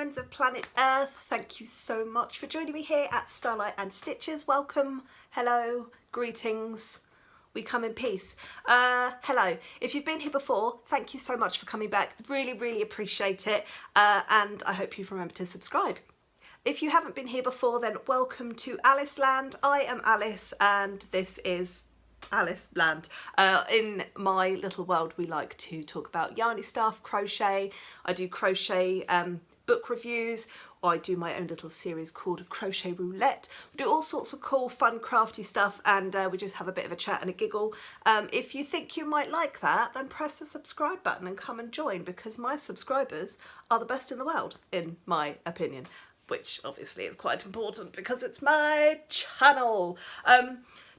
friends of planet Earth, thank you so much for joining me here at Starlight and Stitches. Welcome, hello, greetings, we come in peace. Hello, if you've been here before, thank you so much for coming back, really appreciate it, and I hope you've remembered to subscribe. If you haven't been here before, then welcome to Alice Land. I am Alice and this is Alice Land. In my little world we like to talk about yarny stuff, crochet. I do crochet book reviews, or I do my own little series called Crochet Roulette. We do all sorts of cool, fun, crafty stuff, and we just have a bit of a chat and a giggle. If you think you might like that, then press the subscribe button and come and join, because my subscribers are the best in the world, in my opinion, which obviously is quite important because it's my channel.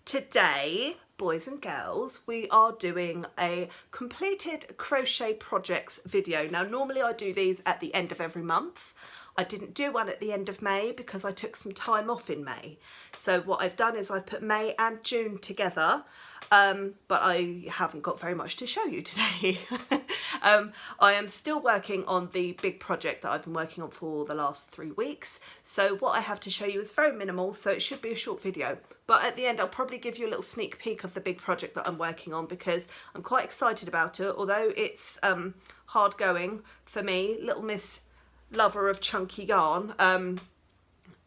Today, boys and girls, we are doing a completed crochet projects video. Now, normally I do these at the end of every month. I didn't do one at the end of May because I took some time off in May. So what I've done is I've put May and June together, but I haven't got very much to show you today. I am still working on the big project that I've been working on for the last 3 weeks. So what I have to show you is very minimal, so it should be a short video. But at the end, I'll probably give you a little sneak peek of the big project that I'm working on, because I'm quite excited about it, although it's hard going for me, Little Miss Lover of chunky yarn.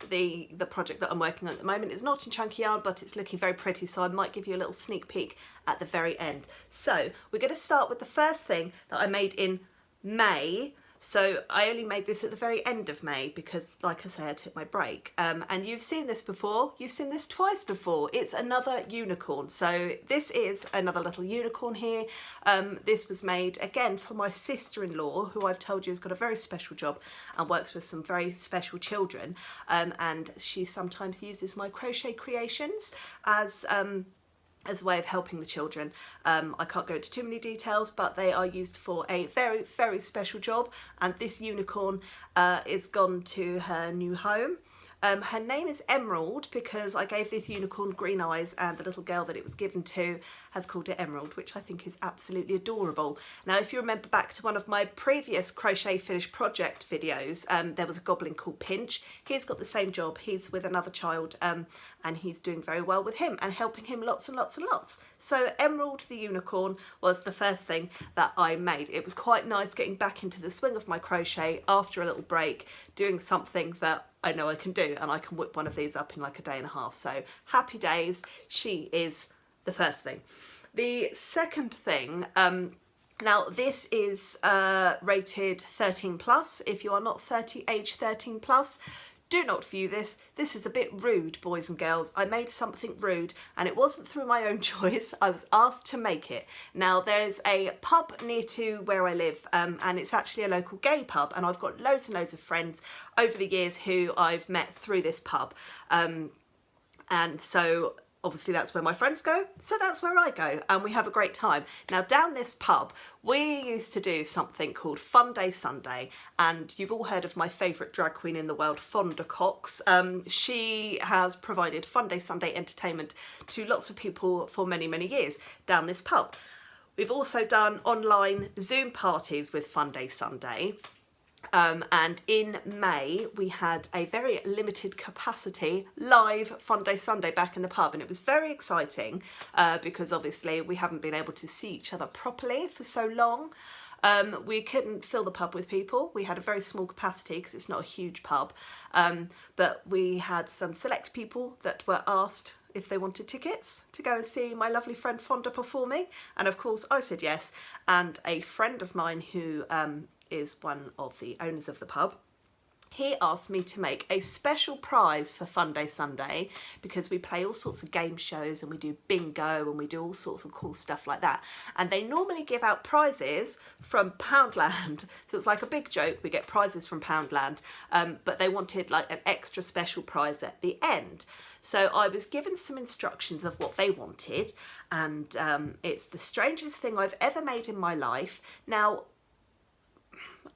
The project that I'm working on at the moment is not in chunky yarn, but it's looking very pretty, so I might give you a little sneak peek at the very end. So we're going to start with the first thing that I made in May. So I only made this at the very end of May because, like I say, I took my break. And you've seen this before. You've seen this twice before. It's another unicorn. So this is another little unicorn here. This was made again for my sister-in-law, who I've told you has got a very special job and works with some very special children. And she sometimes uses my crochet creations as a way of helping the children. I can't go into too many details, but they are used for a very special job, and this unicorn is gone to her new home. Her name is Emerald because I gave this unicorn green eyes, and the little girl that it was given to has called it Emerald, which I think is absolutely adorable. Now, if you remember back to one of my previous crochet finish project videos, there was a goblin called Pinch. He's got the same job. He's with another child, and he's doing very well with him and helping him lots and lots. So Emerald the unicorn was the first thing that I made. It was quite nice getting back into the swing of my crochet after a little break, doing something that I know I can do, and I can whip one of these up in like a day and a half. So happy days. She is the first thing. The second thing, now this is rated 13 plus. If you are not age 13 plus, do not view this. This is a bit rude, boys and girls. I made something rude, and it wasn't through my own choice. I was asked to make it. Now, there's a pub near to where I live, and it's actually a local gay pub, and I've got loads and loads of friends over the years who I've met through this pub. And so obviously that's where my friends go, so that's where I go, and we have a great time. Now, down this pub, we used to do something called Fonda Sunday, and you've all heard of my favourite drag queen in the world, Fonda Cox. She has provided Fonda Sunday entertainment to lots of people for many years down this pub. We've also done online Zoom parties with Fonda Sunday. And in May we had a very limited capacity live Fonda Sunday back in the pub, and it was very exciting because obviously we haven't been able to see each other properly for so long. We couldn't fill the pub with people. We had a very small capacity because it's not a huge pub, but we had some select people that were asked if they wanted tickets to go and see my lovely friend Fonda performing, and of course I said yes. And a friend of mine who is one of the owners of the pub, he asked me to make a special prize for Fonda Sunday, because we play all sorts of game shows and we do bingo and we do all sorts of cool stuff like that, and they normally give out prizes from Poundland. So it's like a big joke, we get prizes from Poundland, but they wanted like an extra special prize at the end. So I was given some instructions of what they wanted, and it's the strangest thing I've ever made in my life. Now,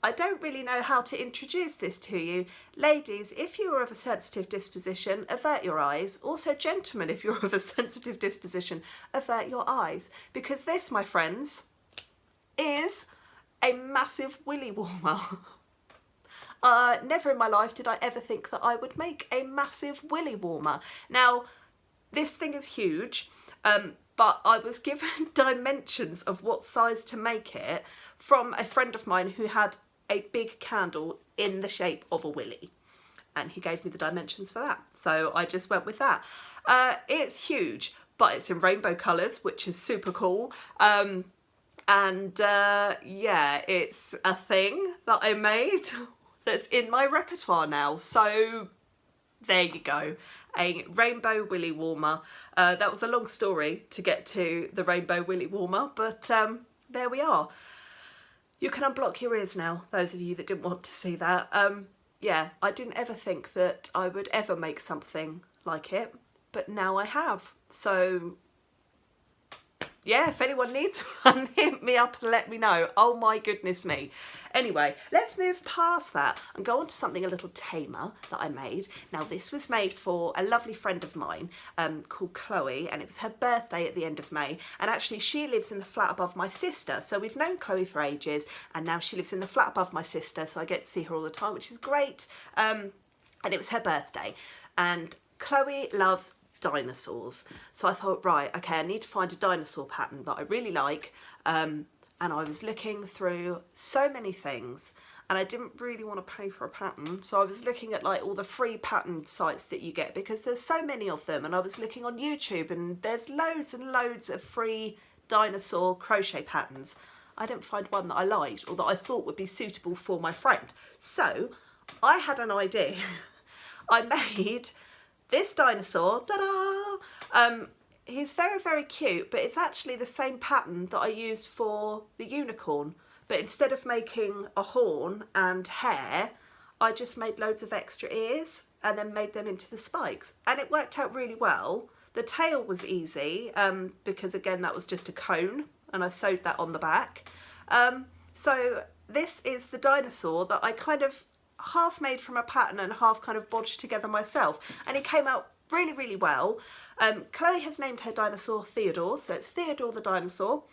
I don't really know how to introduce this to you. Ladies, if you are of a sensitive disposition, avert your eyes. Also, gentlemen, if you're of a sensitive disposition, avert your eyes. Because this, my friends, is a massive willy warmer. Never in my life did I ever think that I would make a massive willy warmer. Now, this thing is huge, but I was given dimensions of what size to make it from a friend of mine who had a big candle in the shape of a willy. And he gave me the dimensions for that. So I just went with that. It's huge, but it's in rainbow colours, which is super cool. Yeah, it's a thing that I made that's in my repertoire now. So there you go, a rainbow willy warmer. That was a long story to get to the rainbow willy warmer, but there we are. You can unblock your ears now, those of you that didn't want to see that. Yeah, I didn't ever think that I would ever make something like it, but now I have. So yeah, if anyone needs one, hit me up and let me know. Oh my goodness me. Anyway, let's move past that and go on to something a little tamer that I made. Now, this was made for a lovely friend of mine called Chloe, and it was her birthday at the end of May. And actually, she lives in the flat above my sister. So we've known Chloe for ages, and now she lives in the flat above my sister, so I get to see her all the time, which is great. And it was her birthday. And Chloe loves dinosaurs, so I thought, right, okay, I need to find a dinosaur pattern that I really like, and I was looking through so many things, and I didn't really want to pay for a pattern, so I was looking at like all the free pattern sites that you get, because there's so many of them, and I was looking on YouTube, and there's loads and loads of free dinosaur crochet patterns. I didn't find one that I liked or that I thought would be suitable for my friend, so I had an idea. I made this dinosaur, ta-da! He's very, very cute, but it's actually the same pattern that I used for the unicorn. But instead of making a horn and hair, I just made loads of extra ears and then made them into the spikes. And it worked out really well. The tail was easy, because again, that was just a cone, and I sewed that on the back. So this is the dinosaur that I kind of half made from a pattern and half kind of bodged together myself, and it came out really, really well. Chloe has named her dinosaur Theodore, so it's Theodore the Dinosaur.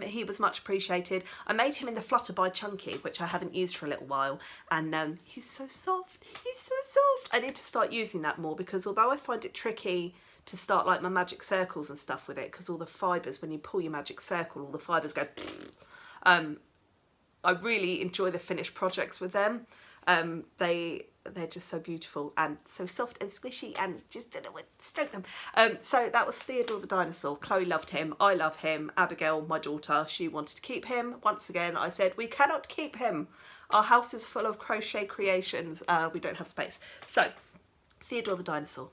He was much appreciated. I made him in the Flutterby Chunky, which I haven't used for a little while, and he's so soft. He's so soft. I need to start using that more, because although I find it tricky to start like my magic circles and stuff with it, because all the fibres, when you pull your magic circle, all the fibres go I really enjoy the finished projects with them. They're just so beautiful and so soft and squishy, and just don't know what to stroke them. So that was Theodore the Dinosaur. Chloe loved him. I love him. Abigail, my daughter, she wanted to keep him. Once again, I said, we cannot keep him. Our house is full of crochet creations. We don't have space. So Theodore the Dinosaur.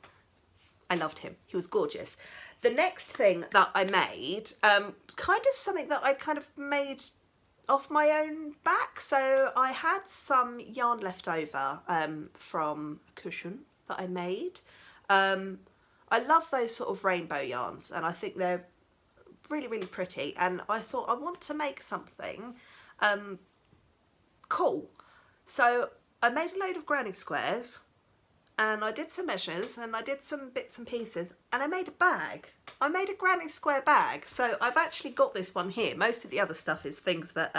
I loved him. He was gorgeous. The next thing that I made, kind of something that I kind of made off my own back. So I had some yarn left over from a cushion that I made. I love those sort of rainbow yarns, and I think they're really, really pretty, and I thought I want to make something cool. So I made a load of granny squares, and I did some measures, and I did some bits and pieces, and I made a bag. I made a granny square bag. So I've actually got this one here. Most of the other stuff is things that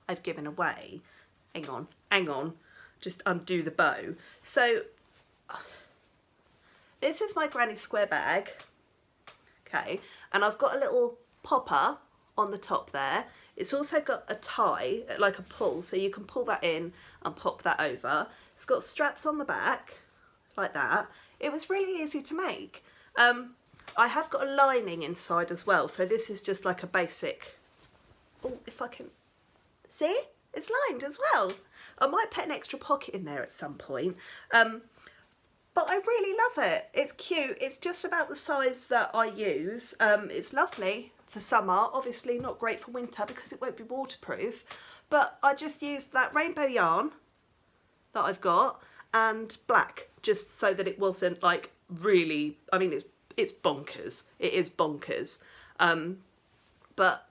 I've given away. Hang on, just undo the bow. So this is my granny square bag, okay, and I've got a little popper on the top there. It's also got a tie, like a pull, so you can pull that in and pop that over. It's got straps on the back, like that. It was really easy to make. I have got a lining inside as well, so this is just like a basic, oh, if I can, see? It's lined as well. I might put an extra pocket in there at some point, but I really love it. It's cute. It's just about the size that I use. It's lovely for summer, obviously not great for winter because it won't be waterproof, but I just used that rainbow yarn that I've got and black, just so that it wasn't like really, I mean, it's bonkers. It is bonkers. But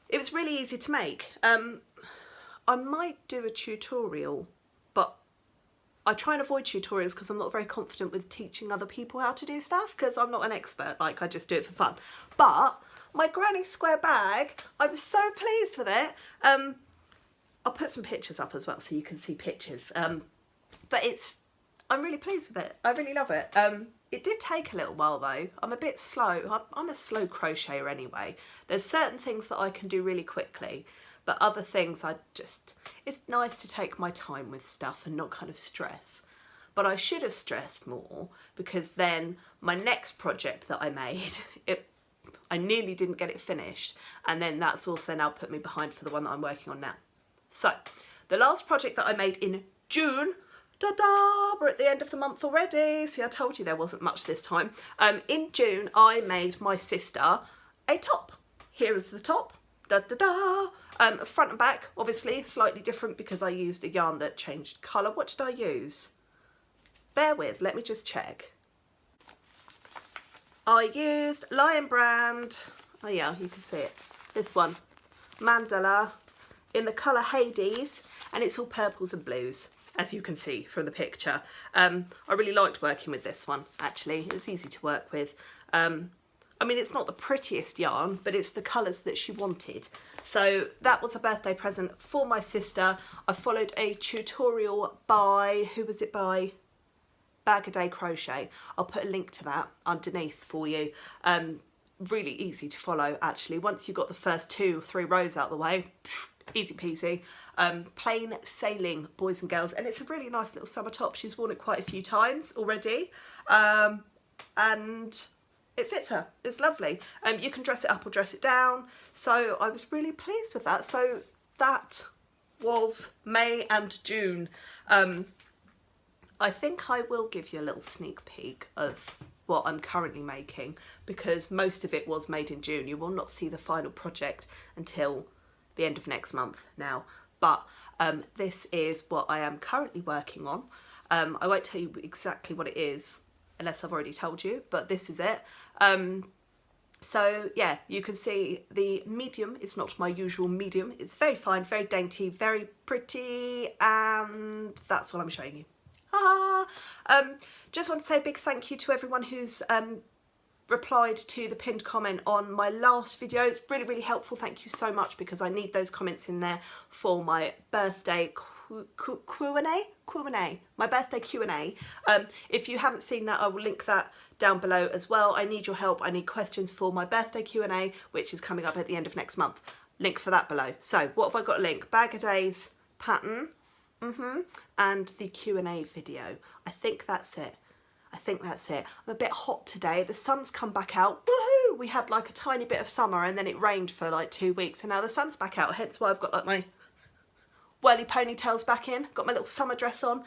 it was really easy to make. I might do a tutorial, but I try and avoid tutorials because I'm not very confident with teaching other people how to do stuff, because I'm not an expert, like I just do it for fun. But my granny square bag, I'm so pleased with it. I'll put some pictures up as well so you can see pictures. But I'm really pleased with it. I really love it. It did take a little while though. I'm a bit slow. I'm a slow crocheter anyway. There's certain things that I can do really quickly, but other things it's nice to take my time with stuff and not kind of stress. But I should have stressed more, because then my next project that I made, I nearly didn't get it finished, and then that's also now put me behind for the one that I'm working on now. So the last project that I made in June, ta-da, we're at the end of the month already. See, I told you there wasn't much this time. In June, I made my sister a top. Here is the top, da-da-da. Front and back, obviously, slightly different because I used a yarn that changed colour. What did I use? Bear with, let me just check. I used Lion Brand, oh yeah, you can see it, this one, Mandala, in the colour Hades, and it's all purples and blues, as you can see from the picture. I really liked working with this one, actually. It was easy to work with. I mean, it's not the prettiest yarn, but it's the colours that she wanted. So that was a birthday present for my sister. I followed a tutorial by, who was it by? Bag a Day Crochet. I'll put a link to that underneath for you. Really easy to follow, actually. Once you've got the first 2 or 3 rows out the way, easy peasy. Plain sailing, boys and girls, and it's a really nice little summer top. She's worn it quite a few times already, and it fits her. It's lovely. You can dress it up or dress it down, so I was really pleased with that. So that was May and June. I think I will give you a little sneak peek of what I'm currently making, because most of it was made in June. You will not see the final project until the end of next month now, but this is what I am currently working on. I won't tell you exactly what it is unless I've already told you, but this is it. So yeah, you can see the medium is not my usual medium. It's very fine, very dainty, very pretty, and that's what I'm showing you. Just want to say a big thank you to everyone who's replied to the pinned comment on my last video. It's really, really helpful. Thank you so much, because I need those comments in there for my birthday Q&A, my birthday Q&A. If you haven't seen that, I will link that down below as well. I need your help. I need questions for my birthday Q&A, which is coming up at the end of next month. Link for that below. So what have I got a link? Bag a Day's pattern. And the Q&A video. I think that's it. I'm a bit hot today. The sun's come back out. Woohoo! We had like a tiny bit of summer and then it rained for like 2 weeks, and now the sun's back out, hence why I've got like my whirly ponytails back in. Got my little summer dress on.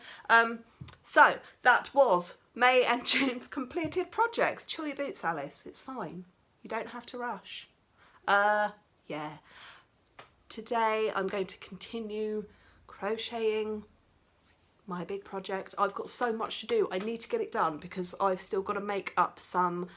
So that was May and June's completed projects. Chill your boots, Alice. It's fine. You don't have to rush. Yeah. Today I'm going to continue crocheting my big project. I've got so much to do. I need to get it done because I've still got to make up some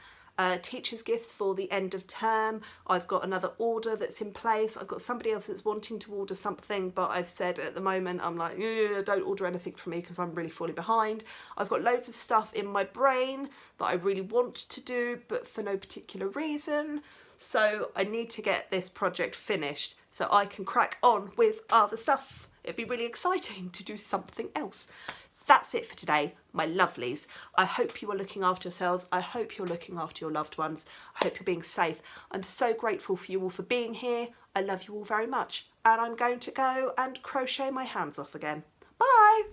teachers' gifts for the end of term. I've got another order that's in place. I've got somebody else that's wanting to order something, but I've said at the moment, I'm like, don't order anything from me because I'm really falling behind. I've got loads of stuff in my brain that I really want to do, but for no particular reason. So I need to get this project finished so I can crack on with other stuff. It'd be really exciting to do something else. That's it for today, my lovelies. I hope you are looking after yourselves. I hope you're looking after your loved ones. I hope you're being safe. I'm so grateful for you all for being here. I love you all very much. And I'm going to go and crochet my hands off again. Bye.